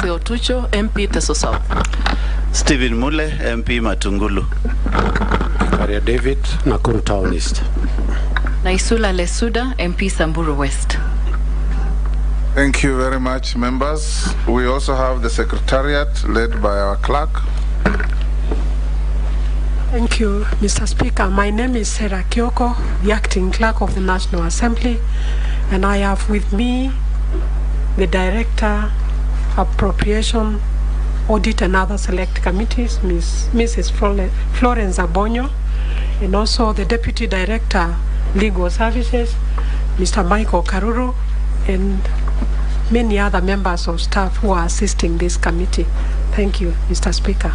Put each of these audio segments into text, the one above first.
Otucho, MP Teso South. Stephen Mule, MP Matungulu. Maria David, Nakuru Town East. Naisula Lesuda, MP Samburu West. Thank you very much, members. We also have the Secretariat led by our clerk. Thank you, Mr. Speaker. My name is Sarah Kyoko, the Acting Clerk of the National Assembly, and I have with me the Director, Appropriation, Audit and other select committees, Mrs. Florence Abonyo, and also the Deputy Director, Legal Services, Mr. Michael Karuru, and many other members of staff who are assisting this committee. Thank you, Mr. Speaker.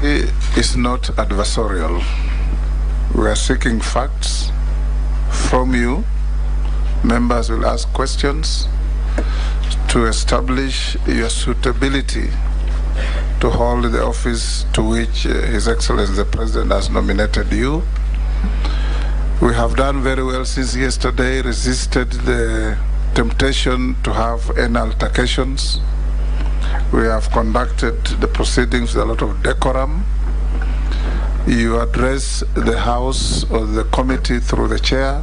It is not adversarial. We are seeking facts from you. Members will ask questions to establish your suitability to hold the office to which His Excellency the President has nominated you. We have done very well since yesterday, resisted the temptation to have any altercations. We have conducted the proceedings with a lot of decorum. You address the House or the committee through the chair.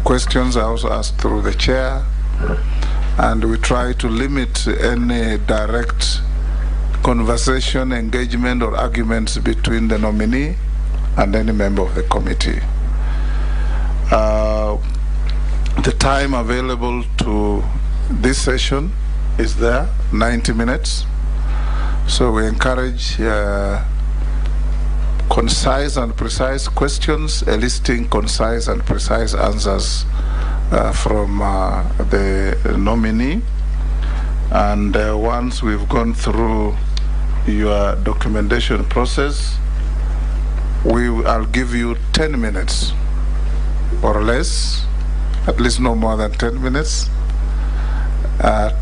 Questions are also asked through the chair. And we try to limit any direct conversation, engagement, or arguments between the nominee and any member of the committee. The time available to this session is there, 90 minutes. So we encourage concise and precise questions, eliciting concise and precise answers from the nominee. And once we've gone through your documentation process, I'll give you 10 minutes or less, at least no more than 10 minutes,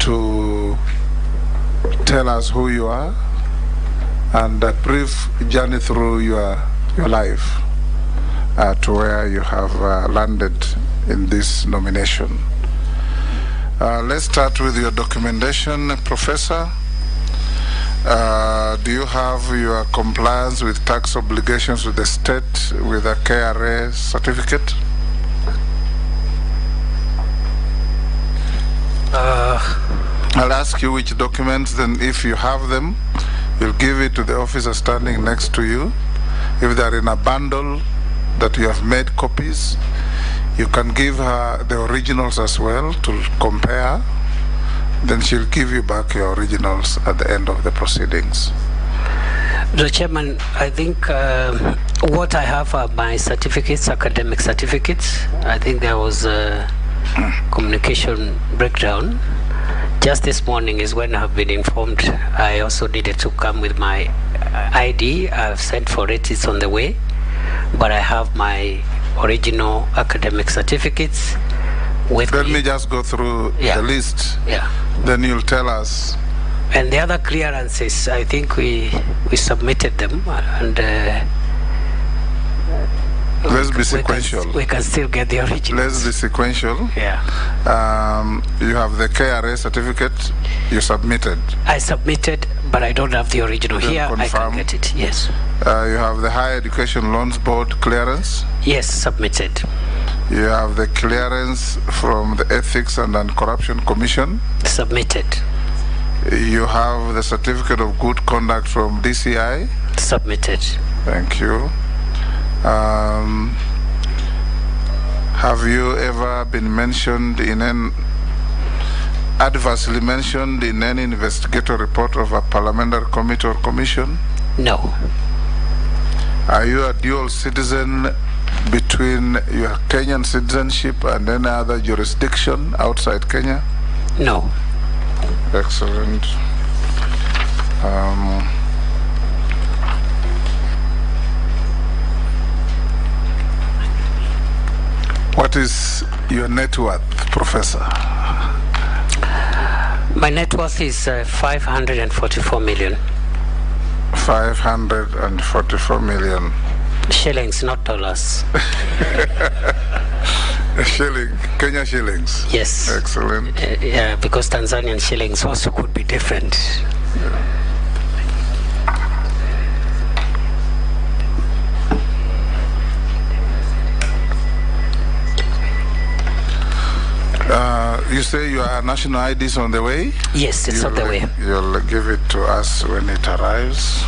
to tell us who you are and a brief journey through your life to where you have landed in this nomination. Let's start with your documentation, Professor. Do you have your compliance with tax obligations with the state with a KRA certificate? I'll ask you which documents, then if you have them, you'll give it to the officer standing next to you. If they're in a bundle that you have made copies, you can give her the originals as well to compare. Then she'll give you back your originals at the end of the proceedings. Mr. Chairman, I think what I have are my certificates, academic certificates. I think there was a communication breakdown. Just this morning is when I've been informed I also needed to come with my ID. I've sent for it, it's on the way. But I have my original academic certificates with me. Let me just go through the list. Yeah. Then you'll tell us. And the other clearances, I think we submitted them, and let's be sequential. We can still get the original. Let's be sequential. Yeah. You have the KRA certificate you submitted. I submitted, but I don't have the original here. Confirm. I can get it, yes. You have the Higher Education Loans Board clearance? Yes, submitted. You have the clearance from the Ethics and Anti-Corruption Commission? Submitted. You have the Certificate of Good Conduct from DCI? Submitted. Thank you. Have you ever been mentioned in adversely mentioned in any investigative report of a parliamentary committee or commission? No. Are you a dual citizen between your Kenyan citizenship and any other jurisdiction outside Kenya? No. Excellent. What is your net worth, Professor? My net worth is 544 million. 544 million. Shillings, not dollars. Kenya shillings? Yes. Excellent. Yeah, because Tanzanian shillings also could be different. You say your national ID is on the way? Yes, it's on the way. You'll give it to us when it arrives.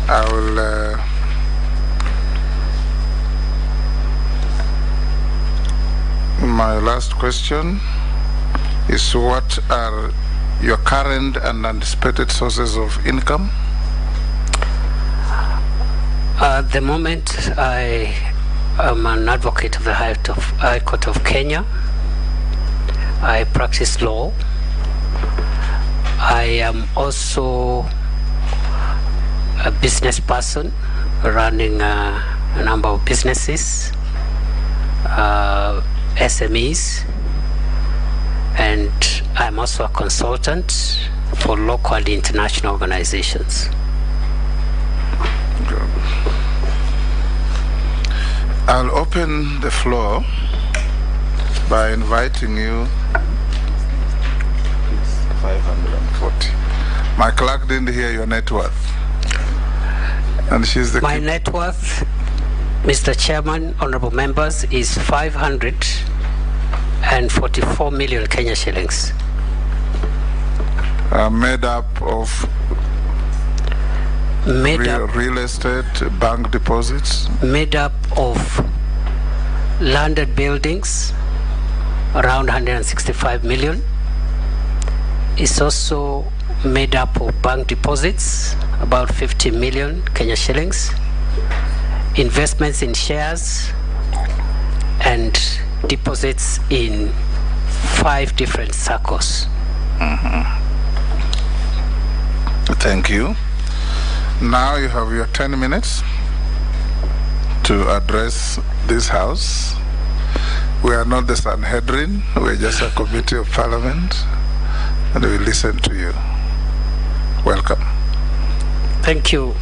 I will my last question is, what are your current and anticipated sources of income? At the moment, I am an advocate of the High Court of Kenya. I practice law. I am also a business person running a number of businesses, SMEs, and I'm also a consultant for local and international organizations. Good. I'll open the floor by inviting you. 540. My clerk didn't hear your net worth. And she's the My net worth, Mr. Chairman, honorable members, is 544 million Kenya shillings. Made up of real estate, bank deposits? Made up of landed buildings, around 165 million. It's also made up of bank deposits, about 50 million Kenya shillings, investments in shares, and deposits in 5 different circles. Thank you. Now you have your 10 minutes to address this house. We are not the Sanhedrin, we're just a committee of parliament, and we listen to you. Welcome. Thank you,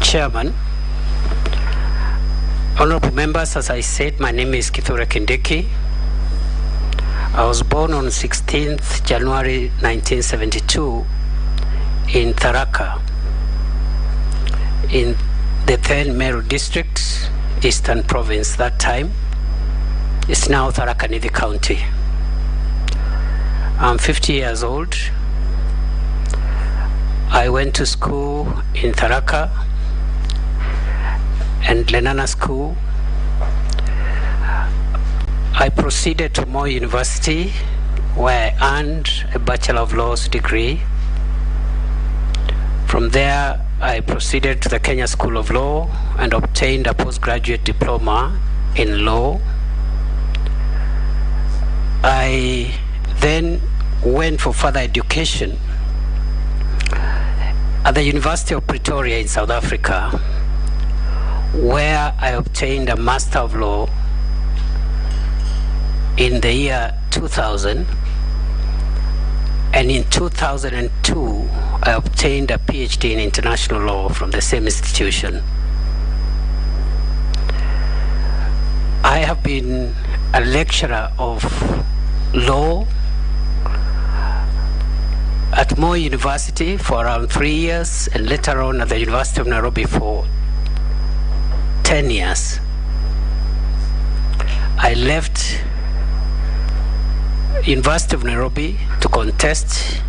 Chairman. Honorable members, as I said, my name is Prof Kindiki. I was born on 16th January 1972 in Tharaka, in the then Meru district, Eastern Province that time. It's now Tharaka Nithi County. I'm 50 years old. I went to school in Tharaka and Lenana School. I proceeded to Moi University, where I earned a Bachelor of Laws degree. From there, I proceeded to the Kenya School of Law and obtained a postgraduate diploma in law. I then went for further education at the University of Pretoria in South Africa, where I obtained a Master of Law in the year 2000, and in 2002 I obtained a PhD in international law from the same institution. I have been a lecturer of law at Moi University for around 3 years, and later on at the University of Nairobi for 10 years. I left University of Nairobi to contest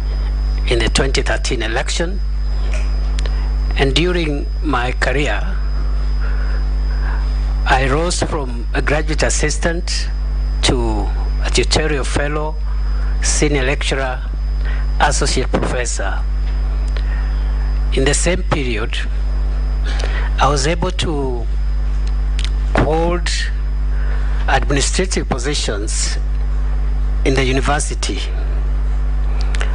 in the 2013 election, and during my career I rose from a graduate assistant to a tutorial fellow, senior lecturer, associate professor. In the same period, I was able to hold administrative positions in the university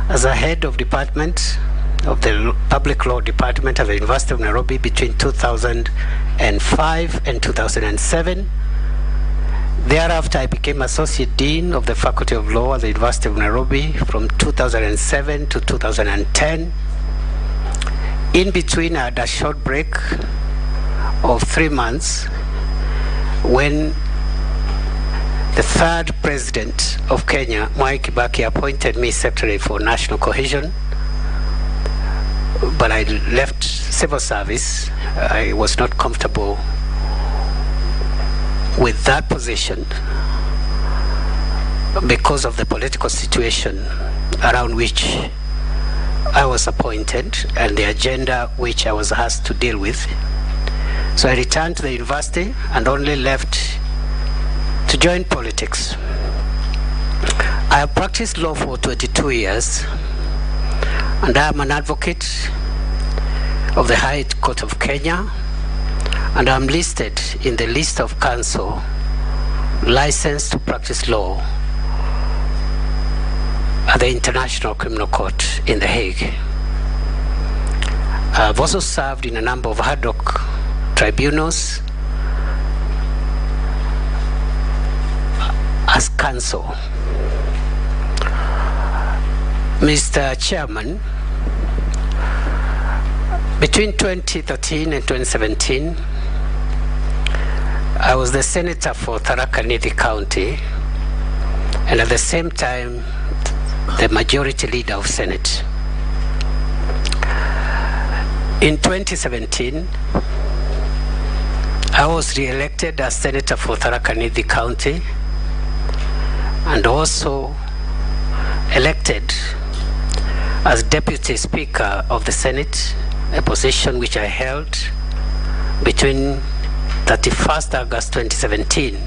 as a head of department of the public law department at the University of Nairobi between 2005 and 2007. Thereafter, I became Associate Dean of the Faculty of Law at the University of Nairobi from 2007 to 2010. In between, I had a short break of 3 months when the third president of Kenya, Mwai Kibaki, appointed me Secretary for National Cohesion, but I left civil service. I was not comfortable with that position because of the political situation around which I was appointed and the agenda which I was asked to deal with. So I returned to the university and only left to join politics. I have practiced law for 22 years, and I am an advocate of the High Court of Kenya, and I'm listed in the list of counsel licensed to practice law at the International Criminal Court in The Hague. I've also served in a number of ad hoc tribunals as counsel. Mr. Chairman, between 2013 and 2017, I was the senator for Tharaka Nithi County, and at the same time, the majority leader of Senate. In 2017, I was re-elected as senator for Tharaka Nithi County, and also elected as deputy speaker of the Senate, a position which I held between 31st August 2017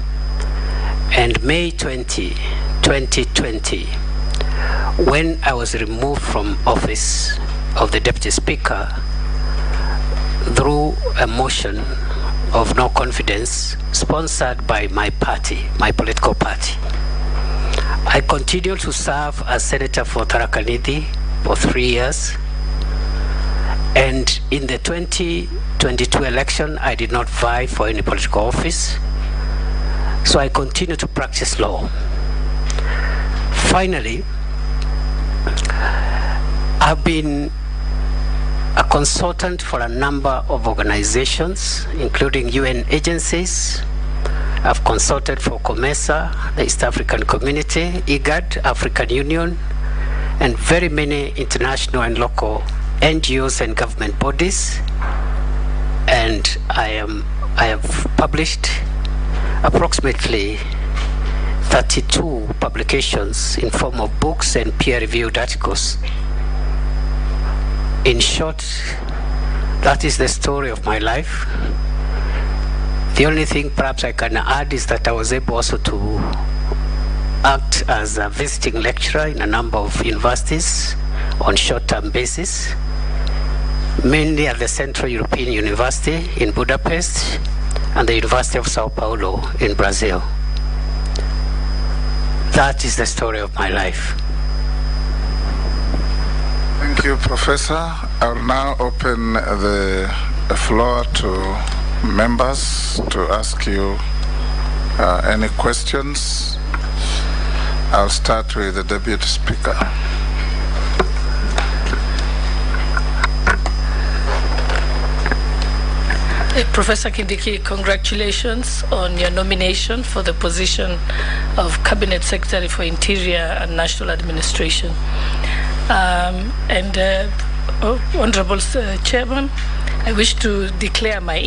and May 2020, when I was removed from office of the deputy speaker through a motion of no confidence sponsored by my party, my political party. I continued to serve as senator for Tharaka Nithi for 3 years, and in the 2022 election I did not vie for any political office, so I continued to practice law. Finally, I've been a consultant for a number of organizations, including UN agencies. I've consulted for COMESA, the East African Community, IGAD, African Union, and very many international and local NGOs and government bodies. And I have published approximately 32 publications in form of books and peer-reviewed articles. In short, that is the story of my life. The only thing perhaps I can add is that I was able also to act as a visiting lecturer in a number of universities on short-term basis, mainly at the Central European University in Budapest and the University of Sao Paulo in Brazil. That is the story of my life. Thank you, Professor. I will now open the floor to members to ask you any questions. I'll start with the Deputy Speaker. Professor Kindiki, congratulations on your nomination for the position of Cabinet Secretary for Interior and National Administration. Honorable Chairman, I wish to declare my